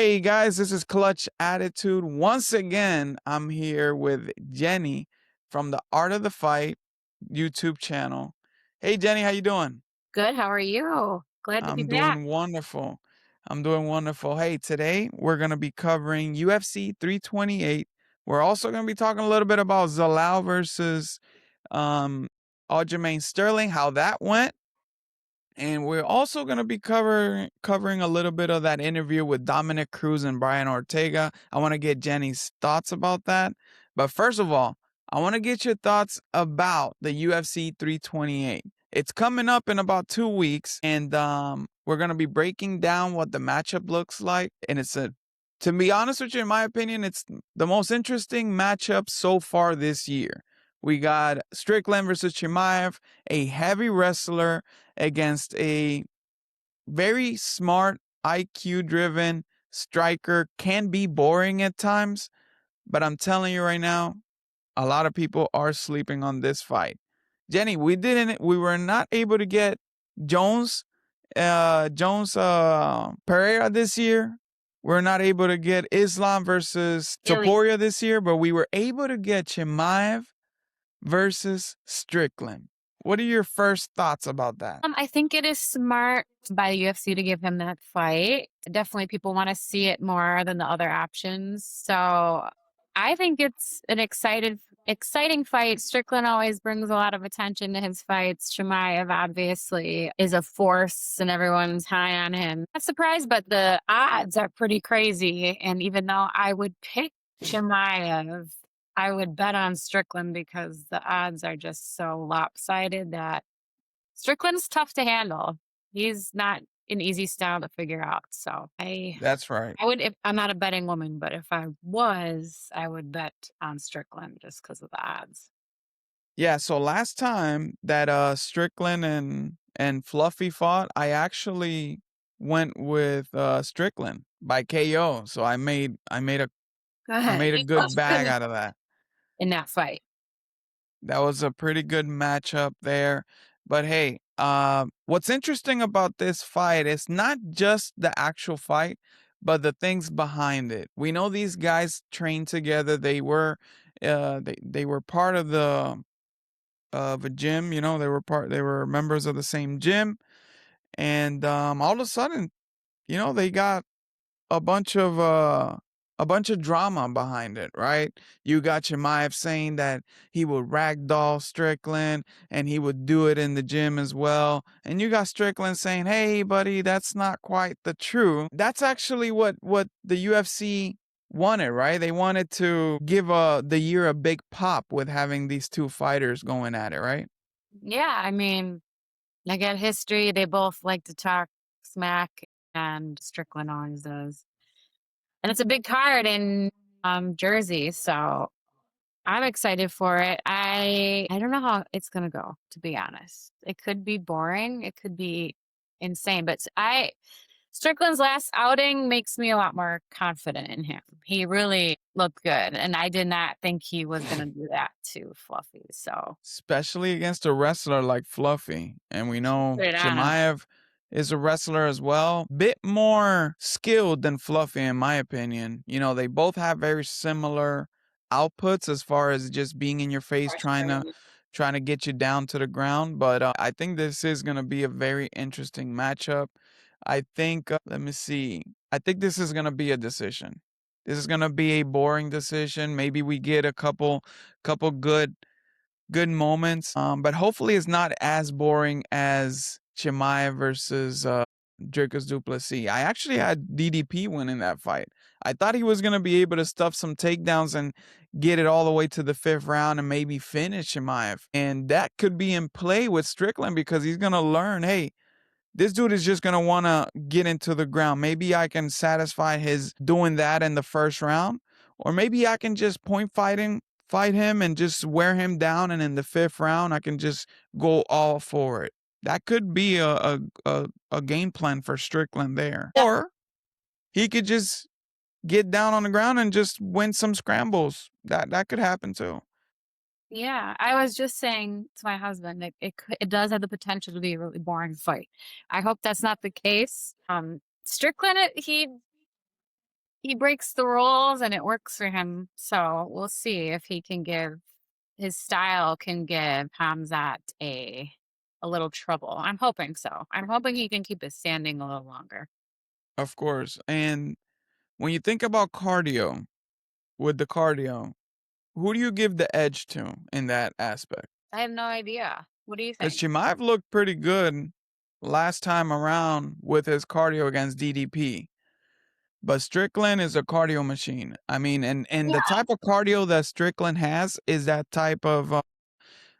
Hey guys, this is Clutch Attitude. Once again, I'm here with Jenny from the Art of the Fight YouTube channel. Hey Jenny, how you doing? Good. How are you? Glad to be I'm back. doing wonderful. I'm doing wonderful. Hey, today we're going to be covering UFC 328. We're also going to be talking a little bit about Zalal versus um Aljamain Sterling, how that went. And we're also going to be covering a little bit of that interview with Dominick Cruz and Brian Ortega. I want to get Jenny's thoughts about that. But first of all, I want to get your thoughts about the UFC 328. It's coming up in about 2 weeks, and we're going to be breaking down what the matchup looks like. And to be honest with you, in my opinion, it's the most interesting matchup so far this year. We got Strickland versus Chimaev, a heavy wrestler against a very smart, IQ driven striker. Can be boring at times, but I'm telling you right now, a lot of people are sleeping on this fight. Jenny, we were not able to get Jones, Pereira this year. We're not able to get Islam versus Really? Topuria this year, but we were able to get Chimaev versus Strickland. What are your first thoughts about that? I think it is smart by the UFC to give him that fight. Definitely people want to see it more than the other options. So I think it's an exciting fight. Strickland always brings a lot of attention to his fights. Chimaev obviously is a force and everyone's high on him. Not surprised, but the odds are pretty crazy. And even though I would pick Chimaev, I would bet on Strickland because the odds are just so lopsided that Strickland's tough to handle. He's not an easy style to figure out. So That's right. I would, if I'm not a betting woman, but if I was, I would bet on Strickland just because of the odds. Yeah, so last time that Strickland and Fluffy fought, I actually went with Strickland by KO. So I Good. made a He good was bag really out of that. in that fight. That was a pretty good matchup there. But hey, what's interesting about this fight is not just the actual fight, but the things behind it. We know these guys trained together. They were part of a gym. You know, they were members of the same gym, and all of a sudden, they got a bunch of uh a bunch of drama behind it, right? You got Chimaev saying that he would ragdoll Strickland and he would do it in the gym as well. And you got Strickland saying, "Hey buddy, that's not quite the truth." That's actually what the UFC wanted, right? They wanted to give the year a big pop with having these two fighters going at it, right? Yeah. I mean, I get history. They both like to talk smack, and Strickland always does. And it's a big card in Jersey. So I'm excited for it. I don't know how it's gonna go, to be honest. It could be boring, it could be insane, but I Strickland's last outing makes me a lot more confident in him. He really looked good, and I did not think he was gonna do that to Fluffy. So Especially against a wrestler like Fluffy. And we know put it on him. Chimaev is a wrestler as well. Bit more skilled than Fluffy, in my opinion. They both have very similar outputs as far as just being in your face, Frustrating. trying to get you down to the ground. But I think this is going to be a very interesting matchup. I think, let me see. I think this is going to be a decision. This is going to be a boring decision. Maybe we get a couple good moments. But hopefully it's not as boring as Chimaev versus Dricus Duplessis. I actually had DDP winning that fight. I thought he was gonna be able to stuff some takedowns and get it all the way to the fifth round and maybe finish Chimaev. And that could be in play with Strickland because he's gonna learn, hey, this dude is just gonna wanna get into the ground. Maybe I can satisfy his doing that in the first round, or maybe I can just fight him and just wear him down, and in the fifth round I can just go all for it. That could be a game plan for Strickland there, or he could just get down on the ground and just win some scrambles. That could happen too. Yeah, I was just saying to my husband that it does have the potential to be a really boring fight. I hope that's not the case. Strickland, he he breaks the rules and it works for him. So we'll see if he can give his style can give Hamzat a little trouble. I'm hoping so. I'm hoping he can keep his standing a little longer. Of course. And when you think about cardio, with the cardio, who do you give the edge to in that aspect? I have no idea. What do you Because think? Chimaev looked pretty good last time around with his cardio against DDP. But Strickland is a cardio machine. I mean, and the Yeah, type of cardio that Strickland has is that type of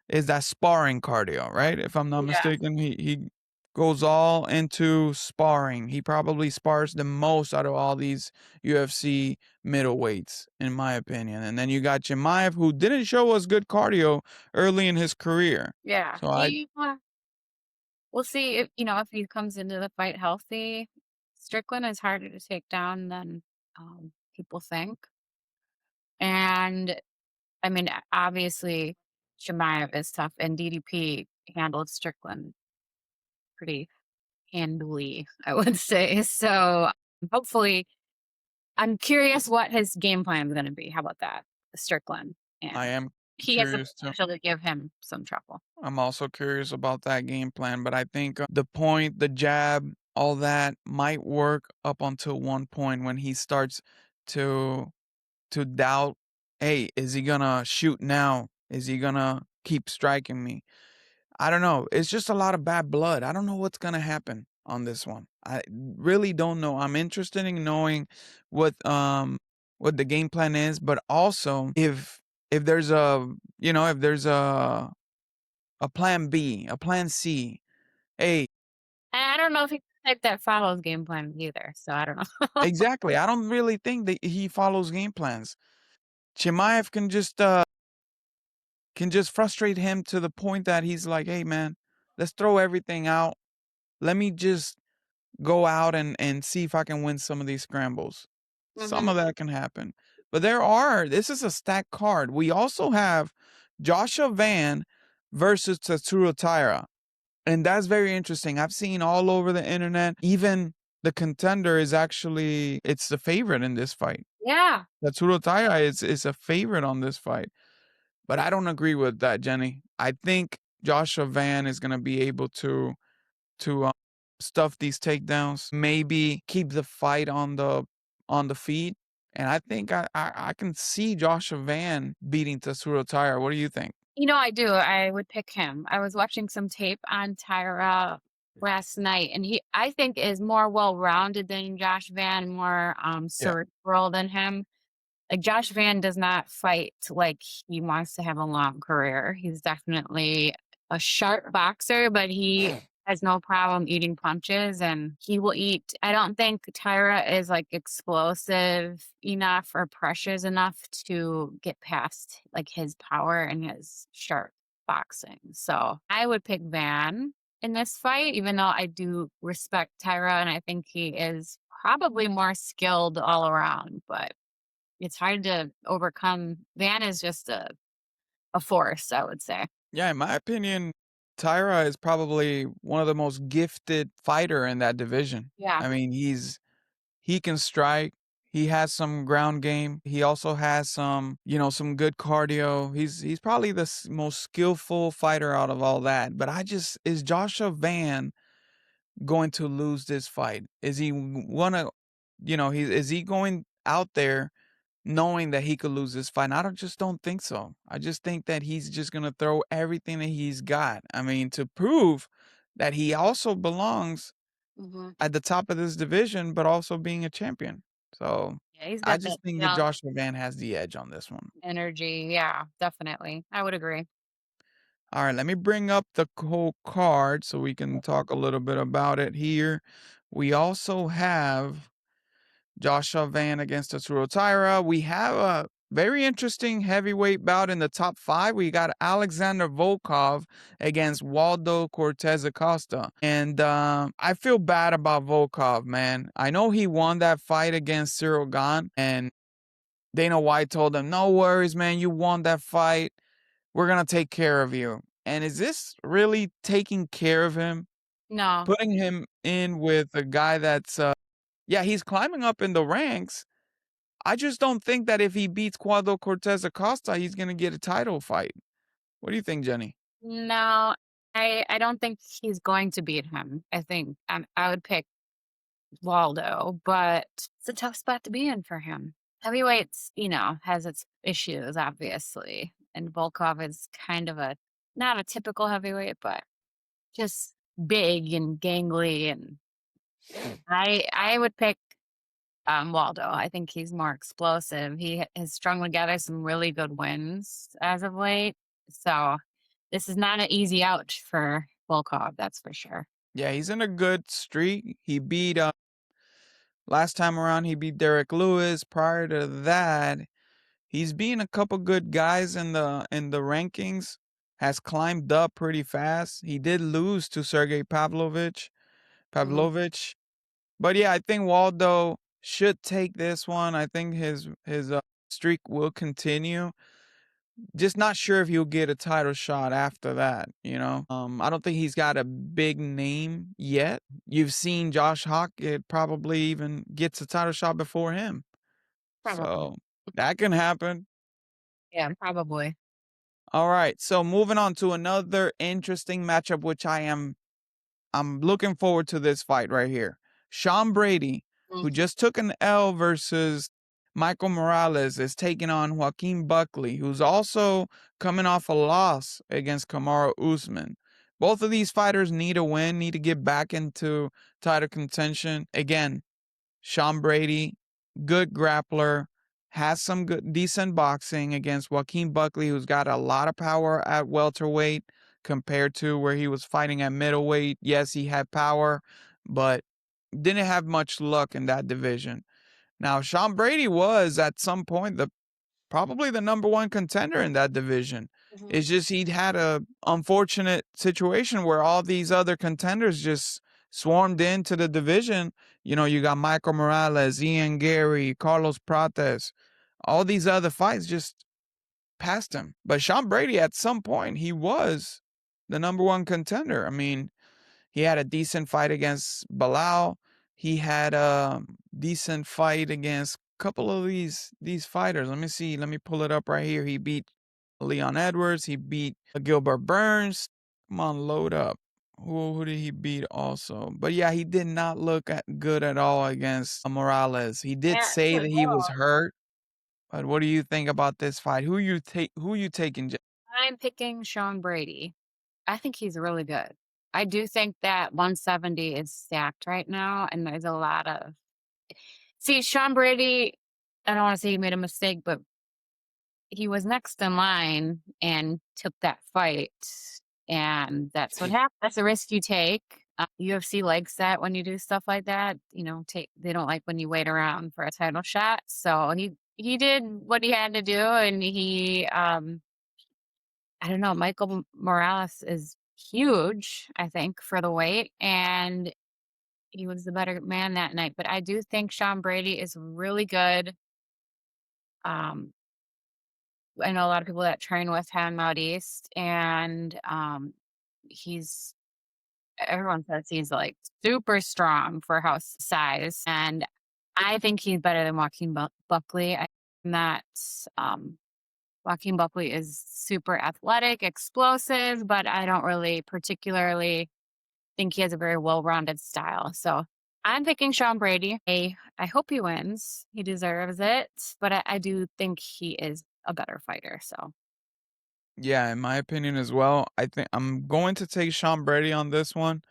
is that sparring cardio, right? If I'm not yeah, mistaken, he goes all into sparring. He probably spars the most out of all these UFC middleweights, in my opinion. And then you got Chimaev, who didn't show us good cardio early in his career. yeah. So I We'll see if if he comes into the fight healthy. Strickland is harder to take down than people think, and I mean, obviously, Chimaev is tough, and DDP handled Strickland pretty handily, I would say. So hopefully, I'm curious what his game plan is going to be. How about that, Strickland? I And am he has the curious too. potential to give him some trouble. I'm also curious about that game plan, but I think the point, the jab, all that might work up until one point when he starts to doubt, hey, is he gonna shoot now? Is he gonna keep striking me? I don't know. It's just a lot of bad blood. I don't know what's gonna happen on this one. I really don't know. I'm interested in knowing what the game plan is, but also if there's a if there's a plan B, a plan C. Hey, And I don't know if he's the type that follows game plan either. So I don't know. exactly. I don't really think that he follows game plans. Chimaev can just frustrate him to the point that he's like, "Hey man, let's throw everything out. Let me just go out and see if I can win some of these scrambles." Some hmm of that can happen. But this is a stacked card. We also have Joshua Van versus Tatsuro Taira. And that's very interesting. I've seen all over the internet, even the contender is actually it's the favorite in this fight. Yeah. Tatsuro Taira is a favorite on this fight. But I don't agree with that, Jenny. I think Joshua Van is gonna be able to stuff these takedowns, maybe keep the fight on the feet. And I think I can see Joshua Van beating Tatsuro Taira. What do you think? I do. I would pick him. I was watching some tape on Tyra last night, and I think, is more well-rounded than Josh Van, more Yeah. cerebral than him. Like, Josh Van does not fight like he wants to have a long career. He's definitely a sharp boxer, but he has no problem eating punches, and he will eat. I don't think Tyra is like explosive enough or pressures enough to get past like his power and his sharp boxing. So I would pick Van in this fight, even though I do respect Tyra and I think he is probably more skilled all around, but it's hard to overcome. Van is just a force, I would say. Yeah, in my opinion, Tyra is probably one of the most gifted fighter in that division. Yeah. I mean, he can strike. He has some ground game. He also has some good cardio. He's probably the most skillful fighter out of all that. But is Joshua Van going to lose this fight? Is he wanna, is he going out there knowing that he could lose this fight? And I don't think so. I just think that he's just gonna throw everything that he's got. I mean, to prove that he also belongs Mhm. at the top of this division, but also being a champion. So Yeah, he's I got that just think that young Joshua Van has the edge on this one. energy. Yeah, definitely. I would agree. All right, let me bring up the whole card so we can talk a little bit about it here. We also have Joshua Van against Tatsuro Taira. We have a very interesting heavyweight bout in the top five. We got Alexander Volkov against Waldo Cortez Acosta. And I feel bad about Volkov, man. I know he won that fight against Cyril Gane, and Dana White told him, no worries, man. You won that fight. We're going to take care of you. And is this really taking care of him? No. Putting him in with a guy that's, yeah, he's climbing up in the ranks, I just don't think that if he beats Cuadro Cortez Acosta, he's gonna get a title fight. What do you think, Jenny? No, I don't think he's going to beat him. I think I would pick Waldo, but it's a tough spot to be in for him. Heavyweights, has its issues, obviously. And Volkov is kind of not a typical heavyweight, but just big and gangly. And I would pick Waldo. I think he's more explosive. He has strung together some really good wins as of late. So this is not an easy out for Volkov, that's for sure. Yeah, he's in a good streak. He beat last time around he beat Derek Lewis. Prior to that, he's beaten a couple good guys in the rankings. Has climbed up pretty fast. He did lose to Sergey Pavlovich. Mhm. Pavlovich. But yeah, I think Waldo should take this one. I think his streak will continue. Just not sure if he'll get a title shot after that, you know? I don't think he's got a big name yet. You've seen Josh Hockett probably even gets a title shot before him. Probably. So that can happen. Yeah, probably. All right. So moving on to another interesting matchup, which I'm looking forward to this fight right here. Sean Brady, who Mhm. just took an L versus Michael Morales, is taking on Joaquin Buckley, who's also coming off a loss against Kamaru Usman. Both of these fighters need a win, need to get back into title contention. Again, Sean Brady, good grappler, has some good decent boxing against Joaquin Buckley, who's got a lot of power at welterweight compared to where he was fighting at middleweight. Yes, he had power, but didn't have much luck in that division. Now, Sean Brady was at some point probably the number one contender in that division. Mhm. It's just he'd had a unfortunate situation where all these other contenders just swarmed into the division. You know, you got Michael Morales, Ian Gary, Carlos Prates, all these other fights just passed him. But Sean Brady, at some point, he was the number one contender. I mean, he had a decent fight against Bilal. He had a decent fight against a couple of these fighters. Let me see. Let me pull it up right here. He beat Leon Edwards. He beat Gilbert Burns. Come on, load up. Who did he beat also? But yeah, he did not look good at all against Morales. He did Yeah, say that he was no. hurt. But what do you think about this fight? Who you taking? I'm picking Sean Brady. I think he's really good. I do think that 170 is stacked right now, and there's a lot of see Sean Brady. I don't want to say he made a mistake, but he was next in line and took that fight, and that's what happened. That's a risk you take. UFC likes that when you do stuff like that. They don't like when you wait around for a title shot. So he did what he had to do, and I don't know. Michael Morales is huge, I think, for the weight, and he was the better man that night. But I do think Sean Brady is really good. Um, I know a lot of people that train with him out east, and he's everyone says he's like super strong for house size, and I think he's better than Joaquin Buckley. I think that um, Joaquin Buckley is super athletic, explosive, but I don't really particularly think he has a very well-rounded style. So I'm picking Sean Brady. I hope he wins. He deserves it, but I do think he is a better fighter. So Yeah, in my opinion as well. I think I'm going to take Sean Brady on this one.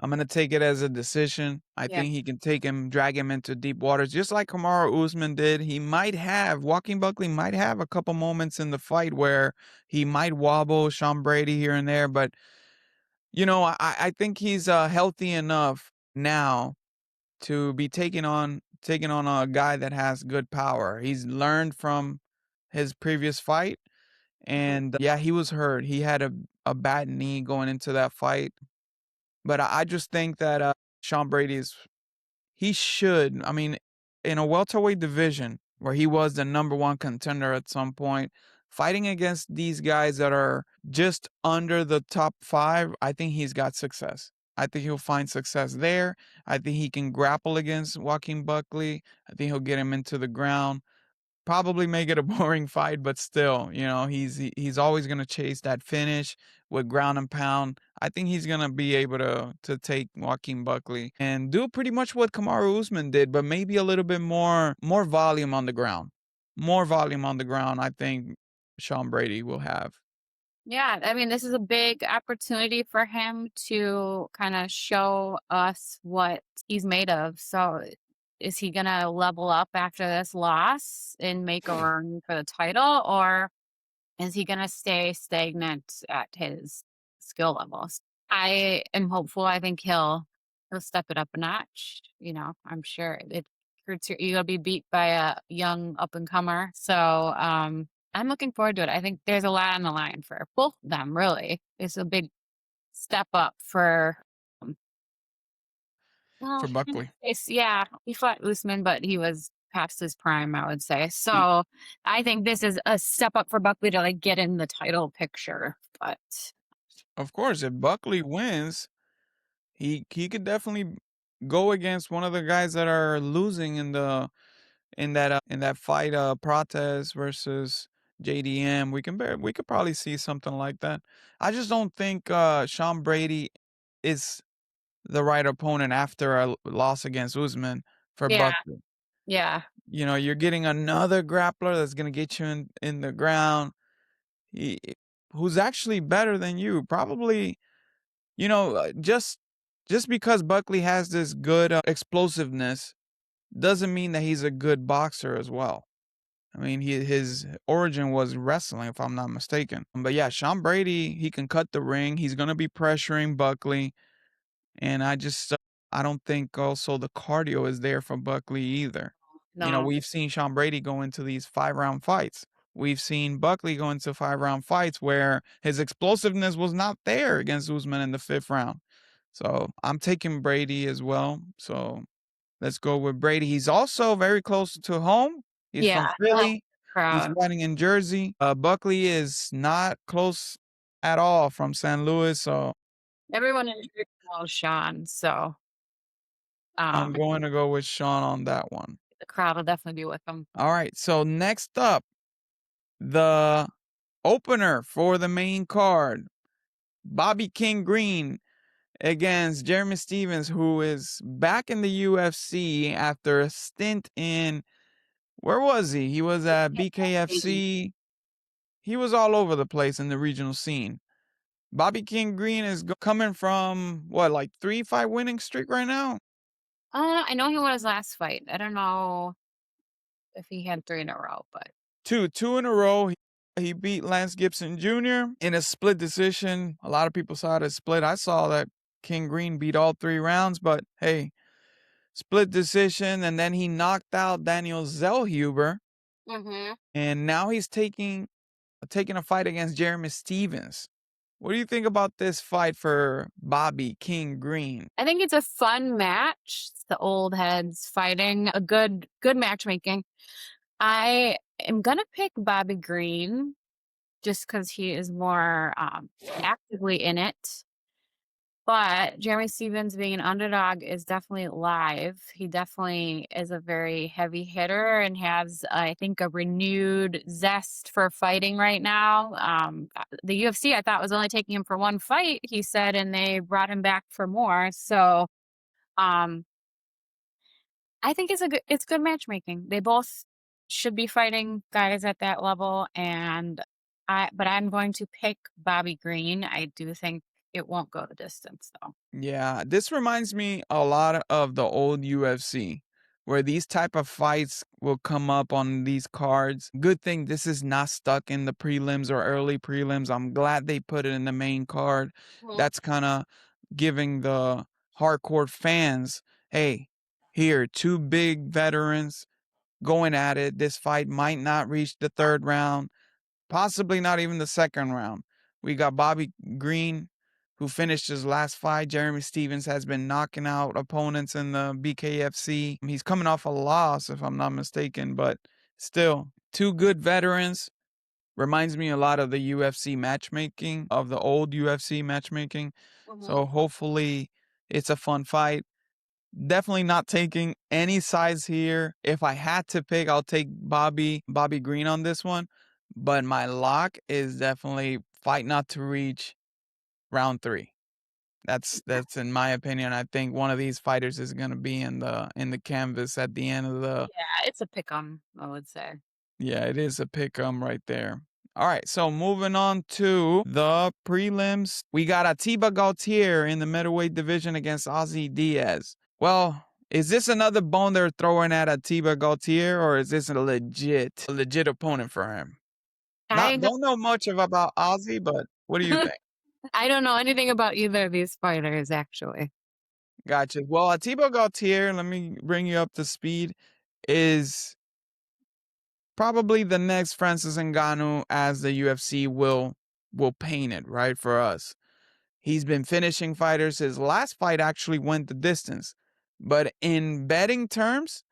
I'm gonna take it as a decision. I yeah. think he can take him, drag him into deep waters, just like Kamaru Usman did. Joaquin Buckley might have a couple moments in the fight where he might wobble Sean Brady here and there, but I think he's healthy enough now to be taking on a guy that has good power. He's learned from his previous fight, Mhm. and yeah, he was hurt. He had a bad knee going into that fight. But I just think that Sean Brady he should. I mean, in a welterweight division where he was the number one contender at some point, fighting against these guys that are just under the top five, I think he's got success. I think he'll find success there. I think he can grapple against Joaquin Buckley. I think he'll get him into the ground. Probably make it a boring fight, but still, he's always gonna chase that finish with ground and pound. I think he's gonna be able to take Joaquin Buckley and do pretty much what Kamaru Usman did, but maybe a little bit more volume on the ground. More volume on the ground, I think Sean Brady will have. Yeah, I mean, this is a big opportunity for him to kind of show us what he's made of. So, is he going to level up after this loss and make a run for the title, or is he going to stay stagnant at his skill levels? I am hopeful. I think he'll step it up a notch. I'm sure it hurts you're gonna be beat by a young up and comer. So I'm looking forward to it. I think there's a lot on the line for both of them, really. It's a big step up for well, For Buckley. it's yeah, he fought Usman, but he was past his prime, I would say. So I think this is a step up for Buckley to like get in the title picture. But Of course, if Buckley wins, he could definitely go against one of the guys that are losing in that fight, Protez versus JDM. We could probably see something like that. I just don't think Sean Brady is the right opponent after a loss against Usman for yeah, Buckley. yeah. You're getting another grappler that's gonna get you in the ground. He, who's actually better than you? Probably, just because Buckley has this good explosiveness doesn't mean that he's a good boxer as well. I mean, his origin was wrestling, if I'm not mistaken. But yeah, Sean Brady, he can cut the ring. He's gonna be pressuring Buckley, and I don't think also the cardio is there for Buckley either. No. We've seen Sean Brady go into these 5-round fights. We've seen Buckley go into 5-round fights where his explosiveness was not there against Usman in the 5th round. So I'm taking Brady as well. So let's go with Brady. He's also very close to home. He's from Yeah. Oh, Philly. He's crowd. fighting in Jersey. Buckley is not close at all from St. Louis, so Everyone in here knows Sean, so I'm um going to go with Sean on that one. the crowd will definitely be with him. All right, so next up, the opener for the main card, Bobby King Green against Jeremy Stevens, who is back in the UFC after a stint in, where was he? He was at BKFC. He was all over the place in the regional scene. Bobby King Green is coming from what, like 3 fight winning streak right now? I know he won his last fight. I don't know if he had 3 in a row, but Two in a row. He beat Lance Gibson Jr. in a split decision. A lot of people saw it as split. I saw that King Green beat all 3 rounds, but hey, split decision. And then he knocked out Daniel Zellhuber, Mhm. and now he's taking a fight against Jeremy Stevens. What do you think about this fight for Bobby King Green? I think it's a fun match. It's the old heads fighting, a good matchmaking. I am gonna pick Bobby Green just because he is more actively in it. But Jeremy Stevens being an underdog is definitely live. He definitely is a very heavy hitter and has, I think, a renewed zest for fighting right now. The UFC, I thought, was only taking him for 1 fight, he said, and they brought him back for more. So um, I think it's good matchmaking. They both should be fighting guys at that level, and but I'm going to pick Bobby Green. I do think it won't go the distance, though. Yeah, this reminds me a lot of the old UFC where these type of fights will come up on these cards. Good thing this is not stuck in the prelims or early prelims. I'm glad they put it in the main card. Mhm. That's kind of giving the hardcore fans, hey, here, two big veterans going at it. This fight might not reach the 3rd round, possibly not even the 2nd round. We got Bobby Green, who finished his last fight. Jeremy Stevens has been knocking out opponents in the BKFC. He's coming off a loss, if I'm not mistaken, but still, two good veterans. Reminds me a lot of the old UFC matchmaking. Mhm. So hopefully It's a fun fight. Definitely not taking any sides here. If I had to pick, I'll take Bobby Green on this one. But my lock is definitely fight not to reach round 3. That's in my opinion. I think one of these fighters is gonna be in the canvas at the end of the. Yeah, it's a pick 'em, I would say. Yeah, it is a pick 'em right there. All right, so moving on to the prelims, we got Atiba Gautier in the middleweight division against Ozzy Diaz. Well, is this another bone they're throwing at Atiba Gautier, or is this a legit opponent for him? I Don't know much about Ozzy, but what do you don't think? I don't know anything about either of these fighters, actually. Gotcha. Well, Atiba Gautier, let me bring you up to speed, is probably the next Francis Ngannou as the UFC will paint it, right, for us. He's been finishing fighters. His last fight actually went the distance. But in betting terms,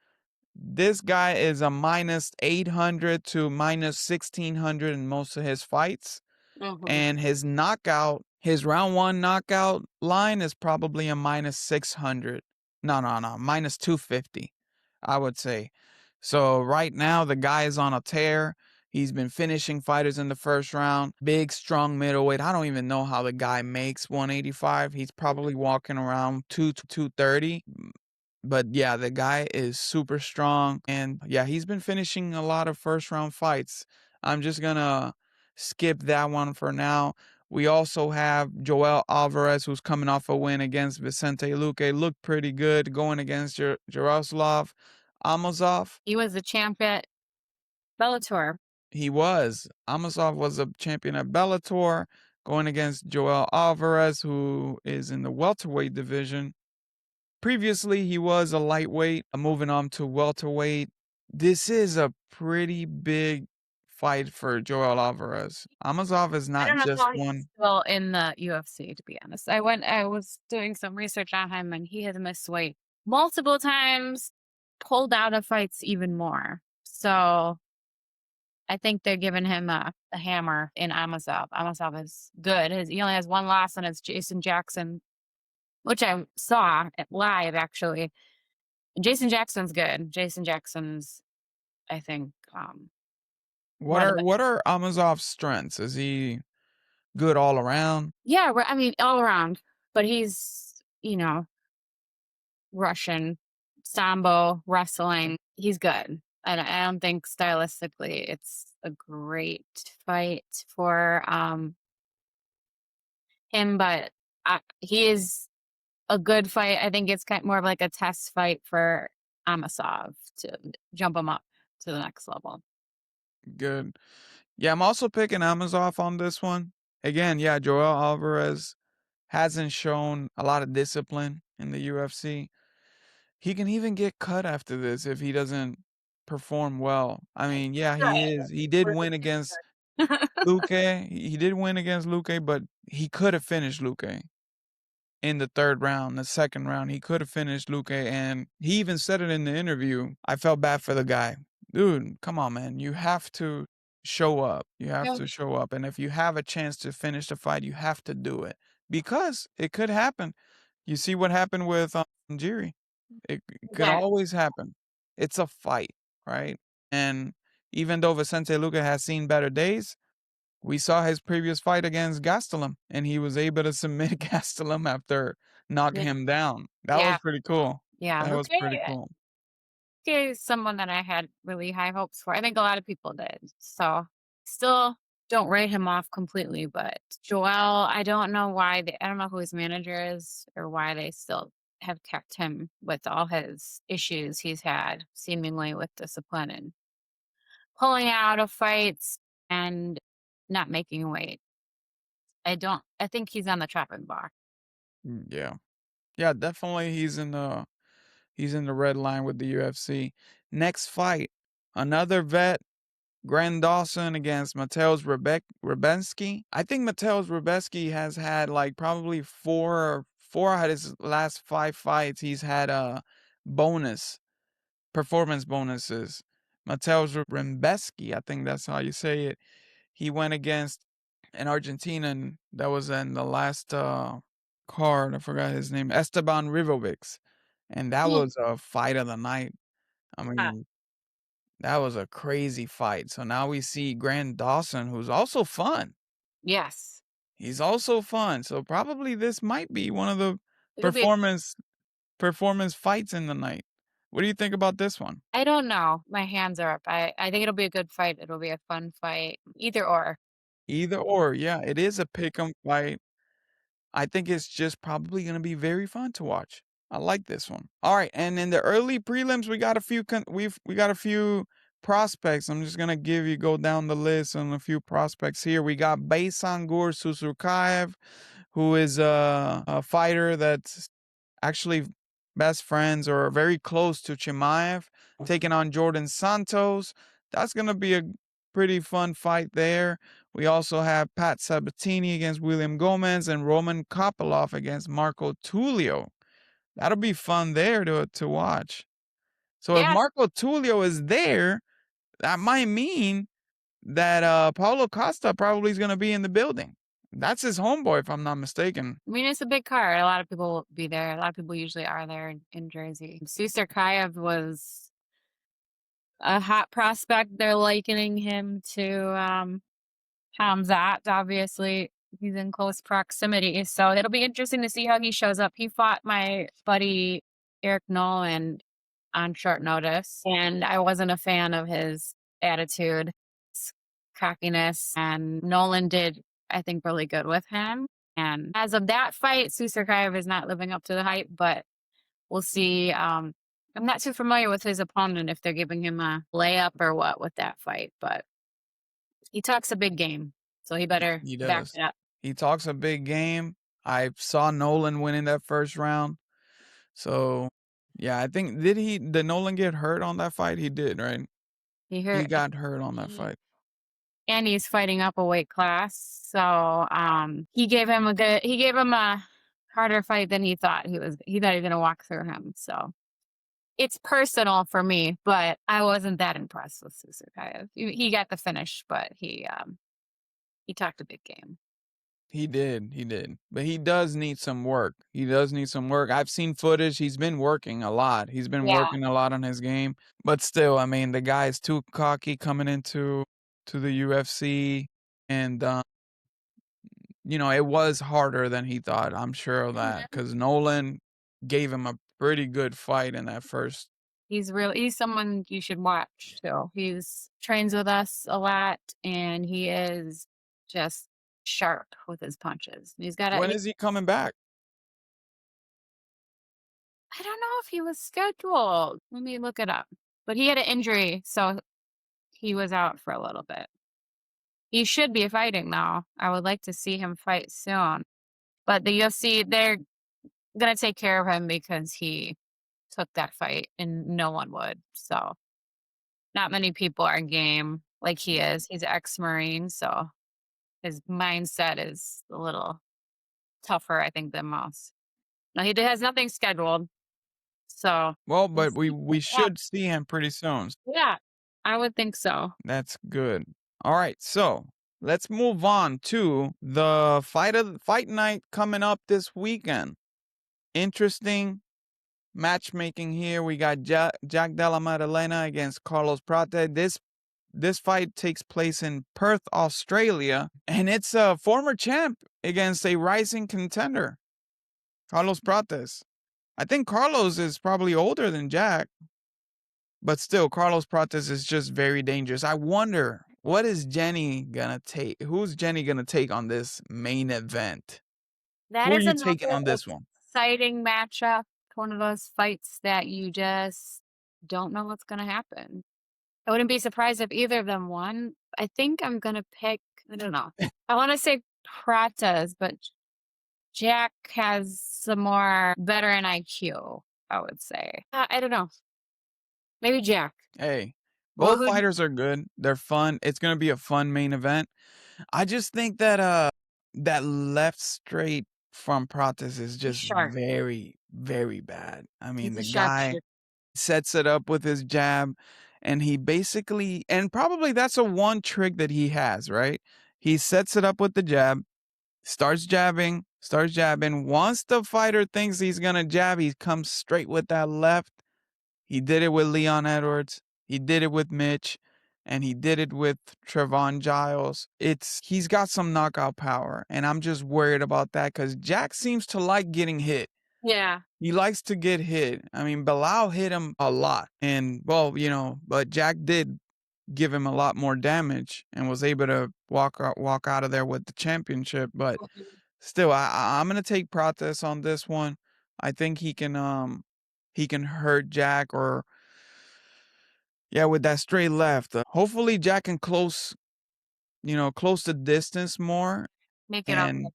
this guy is a minus 800 to minus 1600 in most of his fights. Mhm. And his round 1 knockout line is probably a minus 600. No, minus 250, I would say. So right now the guy is on a tear. He's been finishing fighters in the first round. Big, strong middleweight. I don't even know how the guy makes 185. He's probably walking around 2 to 230. But yeah, the guy is super strong. And yeah, he's been finishing a lot of first round fights. I'm just gonna skip that one for now. We also have Joel Alvarez, who's coming off a win against Vicente Luque. Looked pretty good going against Jaroslav Amosov. He was the champ at Bellator. He was. Amosov was a champion at Bellator, going against Joel Alvarez, who is in the welterweight division. Previously, he was a lightweight, moving on to welterweight. This is a pretty big fight for Joel Alvarez. Amosov is I not don't know just how he's one. still in the UFC, to be honest. I was doing some research on him, and he has missed weight multiple times, pulled out of fights even more. So I think they're giving him a hammer in Amosov. Amosov is good. He only has one loss, and it's Jason Jackson, which I saw it live actually. Jason Jackson's good. Jason Jackson's, I think, What one of the are best. what are Amosov's strengths? Is he good all around? Yeah, I mean, all around. But he's, Russian, sambo, wrestling. He's good. I don't think stylistically it's a great fight for him, but he is a good fight. I think it's kind more of like a test fight for Amasov to jump him up to the next level. Good. Yeah, I'm also picking Amosov on this one. Again, yeah, Joel Alvarez hasn't shown a lot of discipline in the UFC. He can even get cut after this if he doesn't perform well. I mean, yeah, he is. He did win against Luque. He did win against Luque, but he could have finished Luque in the third round, the second round. He could have finished Luque, and he even said it in the interview. I felt bad for the guy. Dude, come on, man. You have to show up. You have Yeah. to show up. And if you have a chance to finish the fight, you have to do it because it could happen. You see what happened with Jiri. It can Yeah. always happen. It's a fight, right? And even though Vicente Luque has seen better days, we saw his previous fight against Gastelum, and he was able to submit Gastelum after knocking Yeah. him down. That was Yeah. pretty cool. Yeah. That Luke was pretty cool. is someone that I had really high hopes for. I think a lot of people did. So still don't write him off completely, but Joel, I don't know who his manager is or why they still have kept him with all his issues he's had seemingly with discipline and pulling out of fights and not making weight. I think he's on the chopping block. Yeah. Yeah, definitely he's in the red line with the UFC. Next fight, another vet, Grand Dawson against Mateusz Rebensky. I think Mateusz Rebensky has had like probably four out of his last 5 fights. He's had a bonus performance bonuses. Mateusz Rebensky, I think that's how you say it. He went against an Argentinian that was in the last. card. I forgot his name. Esteban Rivovics. And that Mm, was a fight of the night. I yeah. mean, that was a crazy fight. So now we see Grant Dawson, who's also fun. Yes. He's also fun. So probably this might be one of the It'll be performance fights in the night. What do you think about this one? I don't know. My hands are up. I think it'll be a good fight. It'll be a fun fight. Either or. Either or, yeah, it is a pick 'em fight. I think it's just probably gonna be very fun to watch. I like this one. All right, and in the early prelims, we got a few we got a few prospects. I'm just gonna go down the list on a few prospects here. We got Baysangur Susurkaev, who is a fighter that's actually best friends or very close to Chimaev, taking on Jordan Santos. That's going to be a pretty fun fight there. We also have Pat Sabatini against William Gomez and Roman Kopylov against Marco Tullio. That'll be fun there to watch. So if Yeah. Marco Tullio is there, that might mean that Paulo Costa probably is going to be in the building. That's his homeboy, if I'm not mistaken. I mean, it's a big card. A lot of people will be there. A lot of people usually are there in Jersey. Susurkaev was a hot prospect. They're likening him to Khamzat, obviously. He's in close proximity. So it'll be interesting to see how he shows up. He fought my buddy Eric Nolan on short notice, and I wasn't a fan of his attitude, his cockiness, and Nolan did, I think, really good with him. And as of that fight, Susurkaev is not living up to the hype, but we'll see. I'm not too familiar with his opponent if they're giving him a layup or what with that fight, but he talks a big game, so he better He back does. it up. He talks a big game. I saw Nolan winning that first round. So, yeah, I think did Nolan get hurt on that fight? He did, right? He He hurt, got hurt on that fight. and he's fighting up a weight class, so he gave him a harder fight than he thought he thought he was gonna walk through him. So it's personal for me, but I wasn't that impressed with Susurkaev. He got the finish, but he talked a big game. He did. He did. But he does need some work. He does need some work. I've seen footage. He's been working a lot. He's been Yeah. working a lot on his game. But still, I mean, the guy is too cocky coming into the UFC, and it was harder than he thought. I'm sure of that Mhm. because Nolan gave him a pretty good fight in that first. He's someone you should watch. So he's trains with us a lot, and he is just sharp with his punches. When is he coming back? I don't know if he was scheduled. Let me look it up. But he had an injury, so he was out for a little bit. He should be fighting now. I would like to see him fight soon. But the UFC, they're gonna take care of him because he took that fight and no one would. So not many people are game like he is. He's an ex-Marine, so his mindset is a little tougher, I think, than most. No, has nothing scheduled. So Well, we'll but we see. we Yeah, should see him pretty soon. yeah, I would think so. That's good. All right, so let's move on to the fight night coming up this weekend. Interesting matchmaking here. We got Jack Della Maddalena against Carlos Prate. This fight takes place in Perth, Australia, and it's a former champ against a rising contender, Carlos Prates. I think Carlos is probably older than Jack, but still, Carlos Prates is just very dangerous. I wonder what is Jenny gonna take? Who's Jenny gonna take on this main event? That Who are is you taking another on this one? exciting matchup. One of those fights that you just don't know what's gonna happen. I wouldn't be surprised if either of them won. I think I'm gonna pick, I don't know. I wanna say Pratas, but Jack has some more veteran IQ, I would say. I don't know. Maybe Jack. Hey, Well, both fighters are good. They're fun. It's gonna be a fun main event. I just think that that left straight from Prates is he's just sharp. very, very bad. I mean, He's a the guy sharpshooter. sets it up with his jab, and he basically, and probably that's a one trick that he has, right? He sets it up with the jab, starts jabbing, starts jabbing. Once the fighter thinks he's gonna jab, he comes straight with that left. He did it with Leon Edwards. He did it with Mitch, and he did it with Trevon Giles. He's got some knockout power, and I'm just worried about that because Jack seems to like getting hit. Yeah. He likes to get hit. I mean, Bilal hit him a lot, and well, but Jack did give him a lot more damage and was able to walk out of there with the championship. But still, I'm gonna take Prates on this one. I think he can hurt Jack or yeah, with that straight left. Hopefully Jack can close the distance more Make it up. and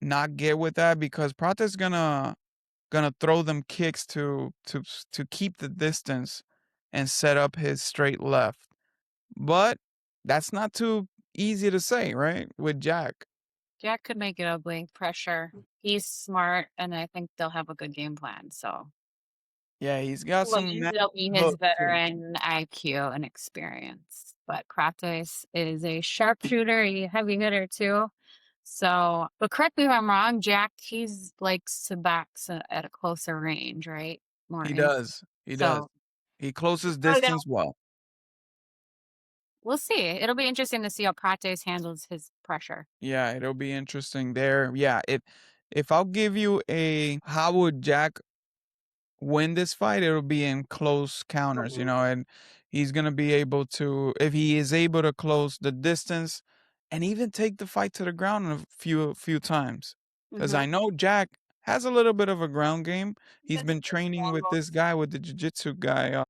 not get with that because Prate's gonna throw them kicks to keep the distance and set up his straight left. But that's not too easy to say, right? With Jack. Jack could make it ugly. Pressure. He's smart, and I think they'll have a good game plan. So Yeah, he's got some it'll be his hook too. veteran IQ and experience. But Kratos is a sharpshooter, a heavy hitter too. So, but correct me if I'm wrong, Jack, he's likes to box at a closer range, right? More He in. does. He does. So He closes probably gonna, distance well. we'll see. It'll be interesting to see how Prates handles his pressure. Yeah, it'll be interesting there. Yeah, if I'll give you a how would Jack win this fight, it'll be in close counters, and he's gonna be able to if he is able to close the distance and even take the fight to the ground a few times. Because Mm-hmm. I know Jack has a little bit of a ground game. He's been training with this guy with the jiu-jitsu guy.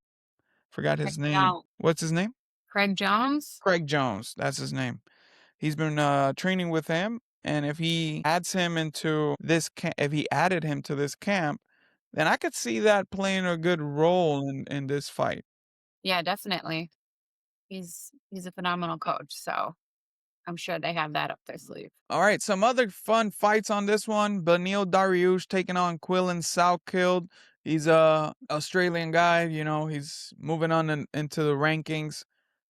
Forgot his name. What's his name? Craig Jones. Craig Jones. That's his name. He's been training with him, and if he adds him into this if he added him to this camp, then I could see that playing a good role in this fight. Yeah, definitely. He's a phenomenal coach, so I'm sure they have that up their sleeve. All right, some other fun fights on this one. Benil Dariush taking on Quillan Salkeld. He's a Australian guy, he's moving on into the rankings.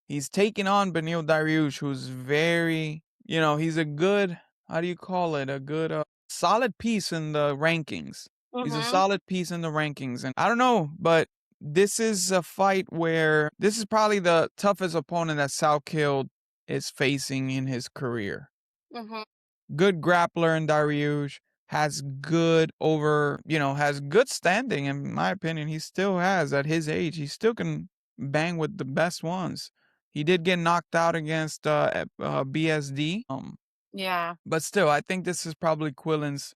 He's taking on Benil Dariush, who's very, he's a good, how do you call it? A good, solid piece in the rankings. He's a Mm-hmm. solid piece in the rankings. And I don't know, but this is a fight where this is probably the toughest opponent that Salkeld is facing in his career. Mm-hmm. Good grappler in Dariush, has good standing. In my opinion, he still has at his age. He still can bang with the best ones. He did get knocked out against BSD. Yeah. But still, I think this is probably Quillen's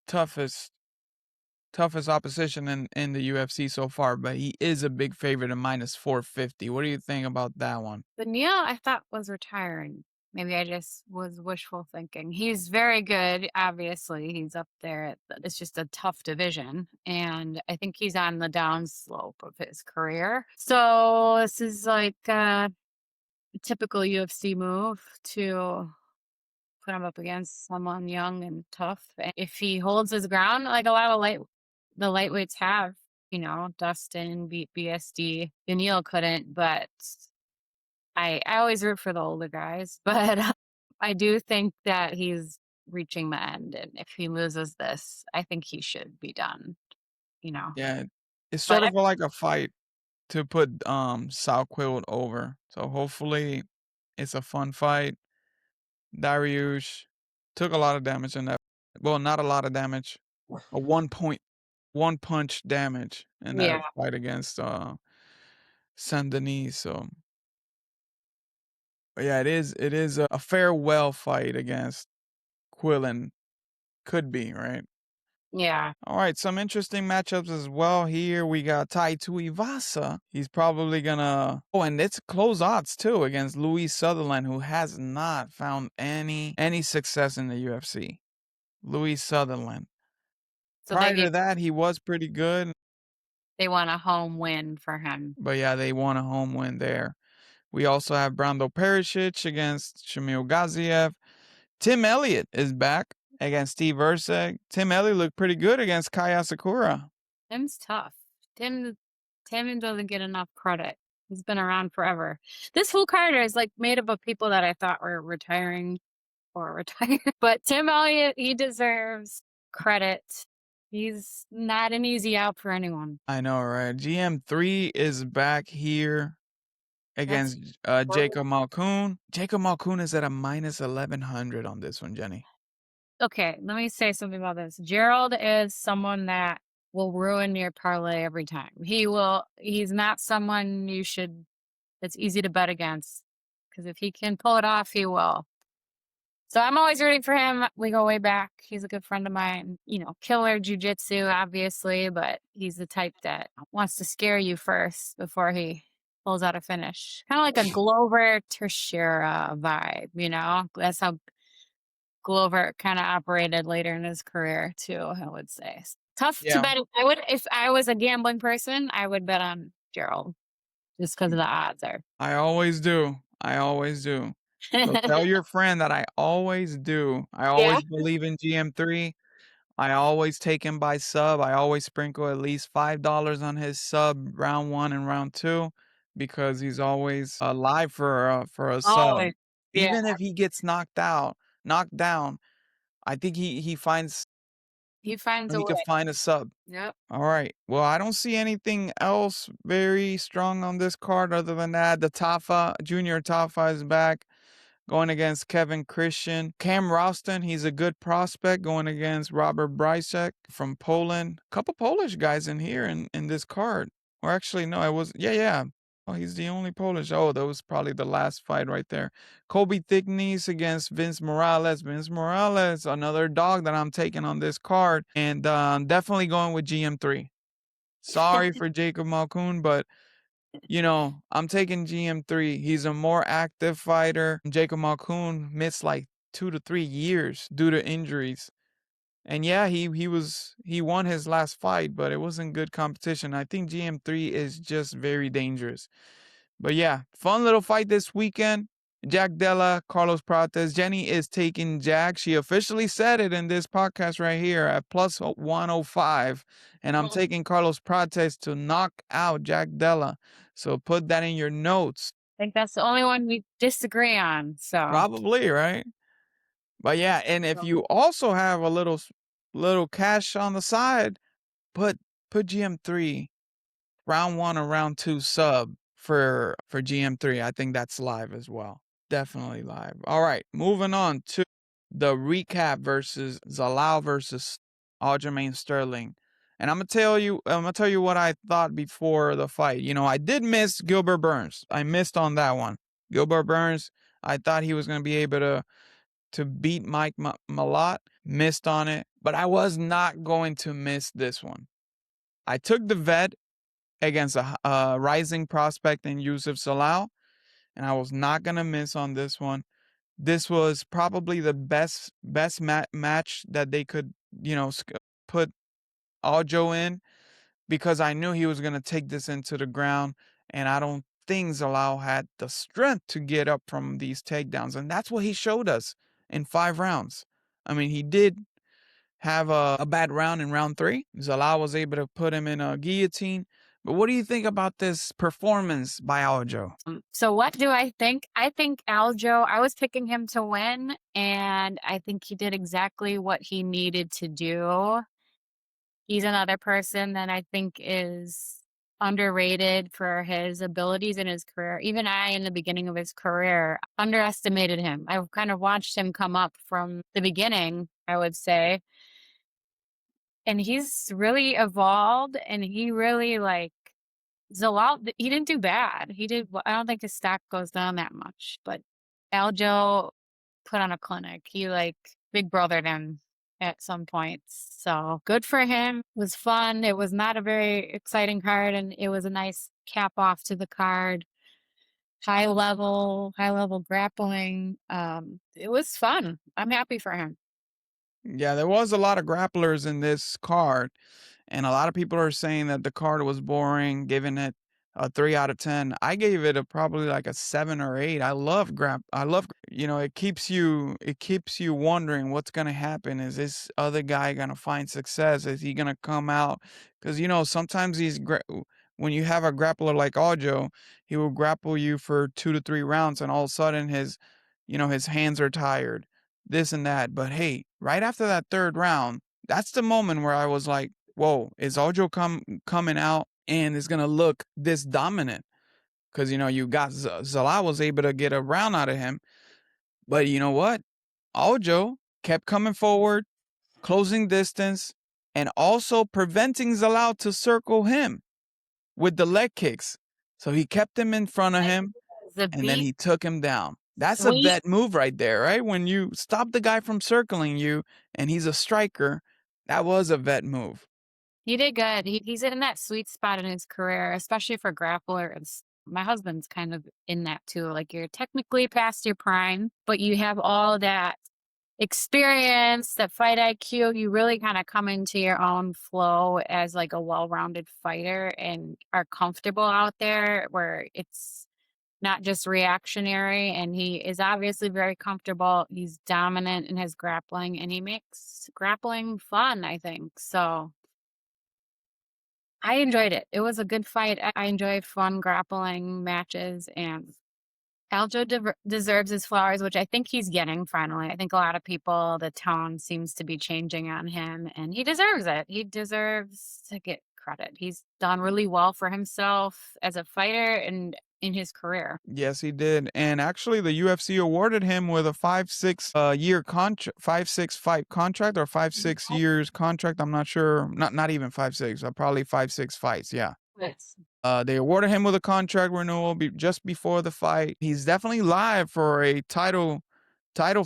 toughest toughest opposition in the UFC so far. But he is a big favorite at -450. What do you think about that one? But Neil, I thought was retiring. Maybe I just was wishful thinking. He's very good, obviously. He's up there. It's just a tough division. And I think he's on the downslope of his career. So this is like a typical UFC move to put him up against someone young and tough. And if he holds his ground, like a lot of the lightweights have, Dustin beat BSD. Daniil couldn't, but I always root for the older guys, but I do think that he's reaching the end, and if he loses this, I think he should be done, you know. Yeah, it's But sort of like a fight to put Southfield over. So hopefully it's a fun fight. Dariush took a lot of damage in that. Well, not a lot of damage. A 1 punch damage in that yeah, fight against Saint Denis. So but yeah, it is a farewell fight against Quillen. Could be, right? yeah, All right, some interesting matchups as well here. We got Tai Tuivasa. He's probably gonna. Oh, and it's close odds too against Louis Sutherland, who has not found any success in the UFC. Louis Sutherland. so Prior to that, he was pretty good, they want a home win for him. but yeah, they won a home win there. We also have Brando Perisic against Shamil Gaziev. Tim Elliott is back against Steve Erceg. Tim Elliott looked pretty good against Kaya Sakura. Tim's tough. Tim doesn't get enough credit. He's been around forever. This whole card is like made up of people that I thought were retiring or retire. But Tim Elliott, he deserves credit. He's not an easy out for anyone. I know, right? GM3 is back here That's against Jacob Malkoon. Jacob Malkoon is at a minus 1100 on this one, Jenny. okay. Let me say something about this. Gerald is someone that will ruin your parlay every time. He's not someone you should, that's easy to bet against. Because if he can pull it off, he will. So I'm always rooting for him. We go way back. He's a good friend of mine. Killer jujitsu, obviously, but he's the type that wants to scare you first before he pulls out a finish. Kind of like a Glover Teixeira vibe. That's how Glover kind of operated later in his career too, I would say. Tough to Yeah, bet. I would, if I was a gambling person, I would bet on Gerald just because of the odds are. I always do. I always do. So tell your friend that I always do. I Yeah. always believe in GM3. I always take him by sub. I always sprinkle at least $5 on his sub round one and round two because he's always alive for a sub. Always. Yeah. Even if he gets knocked down, I think he finds He finds a he could way. find a sub. Yep. All right. Well, I don't see anything else very strong on this card other than that. The Tafa, Junior Tafa is back going against Kevin Christian. Cam Roston, he's a good prospect going against Robert Brysek from Poland. A couple Polish guys in here in this card. Or actually, no, yeah. Oh, he's the only Polish. Oh, that was probably the last fight right there. Kobe Thickness against Vince Morales. Vince Morales, another dog that I'm taking on this card. And definitely going with GM3. Sorry for Jacob Malkoon, but I'm taking GM3. He's a more active fighter. Jacob Malkoon missed like 2 to 3 years due to injuries. And yeah, he won his last fight, but it wasn't good competition. I think GM3 is just very dangerous. But yeah, fun little fight this weekend. Jack Della, Carlos Prates. Jenny is taking Jack. She officially said it in this podcast right here at plus 105. And I'm taking Carlos Prates to knock out Jack Della. So put that in your notes. I think that's the only one we disagree on. So Probably, right? But yeah, and if you also have a little cash on the side, put GM3 round one or round two sub for GM3. I think that's live as well. Definitely live. All right, moving on to the recap versus Zalal versus Aljamain Sterling. And I'm gonna tell you what I thought before the fight. I did miss Gilbert Burns. I missed on that one. Gilbert Burns, I thought he was gonna be able to beat Mike Malott. Missed on it, but I was not going to miss this one. I took the vet against a rising prospect in Yusuf Zalal, and I was not gonna miss on this one. This was probably the best match that they could, put Aljo in because I knew he was gonna take this into the ground, and I don't think Zalal had the strength to get up from these takedowns, and that's what he showed us in 5 rounds. I mean, he did have a bad round in round three. Zalal was able to put him in a guillotine. But what do you think about this performance by Aljo? So what do I think? I think Aljo, I was picking him to win, and I think he did exactly what he needed to do. He's another person that I think is underrated for his abilities in his career. Even I, in the beginning of his career, underestimated him. I've kind of watched him come up from the beginning, I would say. And he's really evolved, and he really Zalal, he didn't do bad. I don't think his stock goes down that much, but Aljo put on a clinic. He big brothered him at some points. So good for him. It was fun. It was not a very exciting card, and it was a nice cap off to the card. High level grappling. It was fun. I'm happy for him. Yeah, there was a lot of grapplers in this card, and a lot of people are saying that the card was boring, giving it a 3 out of 10. I gave it a probably like a 7 or 8. It keeps you wondering what's gonna happen. Is this other guy gonna find success? Is he gonna come out? Because sometimes when you have a grappler like Aljo, he will grapple you for 2 to 3 rounds, and all of a sudden his hands are tired. this and that. But hey, right after that third round, that's the moment where I was like, whoa, is Aljo coming out and is gonna look this dominant? Because you got Zalal was able to get a round out of him, but you know what? Aljo kept coming forward, closing distance, and also preventing Zalal to circle him with the leg kicks. So he kept him in front of him, The and then beat he took him down. That's a sweet. vet move right there, right? When you stop the guy from circling you and he's a striker, that was a vet move. He did good. He's in that sweet spot in his career, especially for grapplers. My husband's kind of in that too. Like you're technically past your prime, but you have all that experience, that fight IQ. You really kind of come into your own flow as like a well-rounded fighter and are comfortable out there where it's not just reactionary. And he is obviously very comfortable. He's dominant in his grappling and he makes grappling fun, I think. So I enjoyed it. It was a good fight. I enjoy fun grappling matches, and Aljo deserves his flowers, which I think he's getting finally. I think a lot of people, the tone seems to be changing on him, and he deserves it. He deserves to get credit. He's done really well for himself as a fighter and in his career. Yes, he did. And actually, the UFC awarded him with a 5-6 year contract, 5-6 fight contract, or 5-6 years contract. I'm not sure. Not even 5-6. Probably 5-6 fights. Yeah. Yes. They awarded him with a contract renewal just before the fight. He's definitely live for a title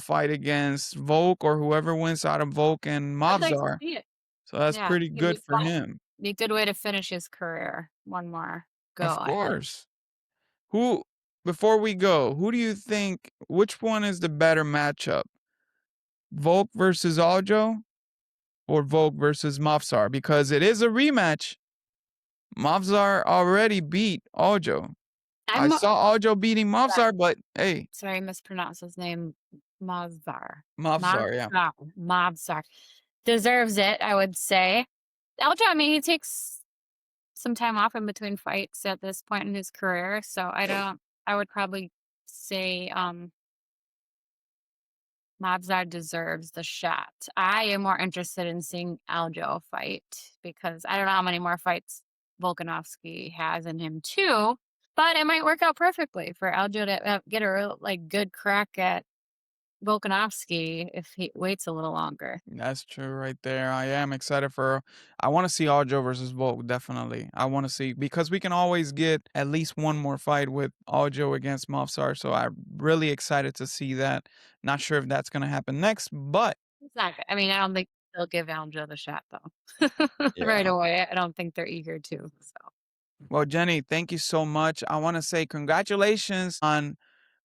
fight against Volk or whoever wins out of Volk and I'd like to Mavzar. see it. So that's Yeah, pretty it'd good be for fun. him. Be a good way to finish his career. One more go, Of I think. course. Who Before we go, who do you think, which one is the better matchup? Volk versus Aljo or Volk versus Mavzar? Because it is a rematch. Mavzar already beat Aljo. I I'm saw Aljo beating Mavzar, but hey, sorry, I mispronounced his name. Mavzar. Mavzar, yeah. Mavzar. Deserves it, I would say. Aljo, I mean, he takes some time off in between fights at this point in his career, so I would probably say, Mavzar deserves the shot. I am more interested in seeing Aljo fight because I don't know how many more fights Volkanovski has in him too, but it might work out perfectly for Aljo to, get a real, like, good crack at Volkanovski if he waits a little longer. That's true right there. I am excited for I want to see Aljo versus Volk, definitely. I want to see because we can always get at least one more fight with Aljo against Mofsar. So I'm really excited to see that. Not sure if that's gonna happen next, but It's not I mean, I don't think they'll give Aljo the shot though. Right yeah. away. I don't think they're eager to, so. Well, Jenny, thank you so much. I want to say congratulations on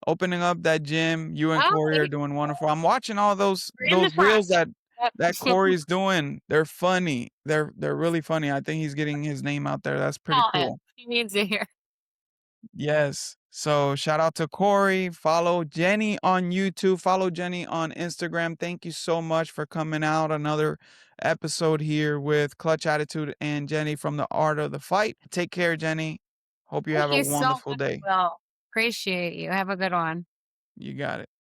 opening up that gym. You and Oh, Corey are wait, doing wonderful. I'm watching all those we're in the reels talks. that Yep. Corey's doing. They're funny. They're really funny. I think he's getting his name out there. That's pretty Call him. cool. He needs to hear. Yes. So shout out to Corey. Follow Jenny on YouTube. Follow Jenny on Instagram. Thank you so much for coming out. Another episode here with Clutch Attitude and Jenny from the Art of the Fight. Take care, Jenny. Hope you Thank have a you so wonderful much, day. Will. Appreciate you. Have a good one. You got it.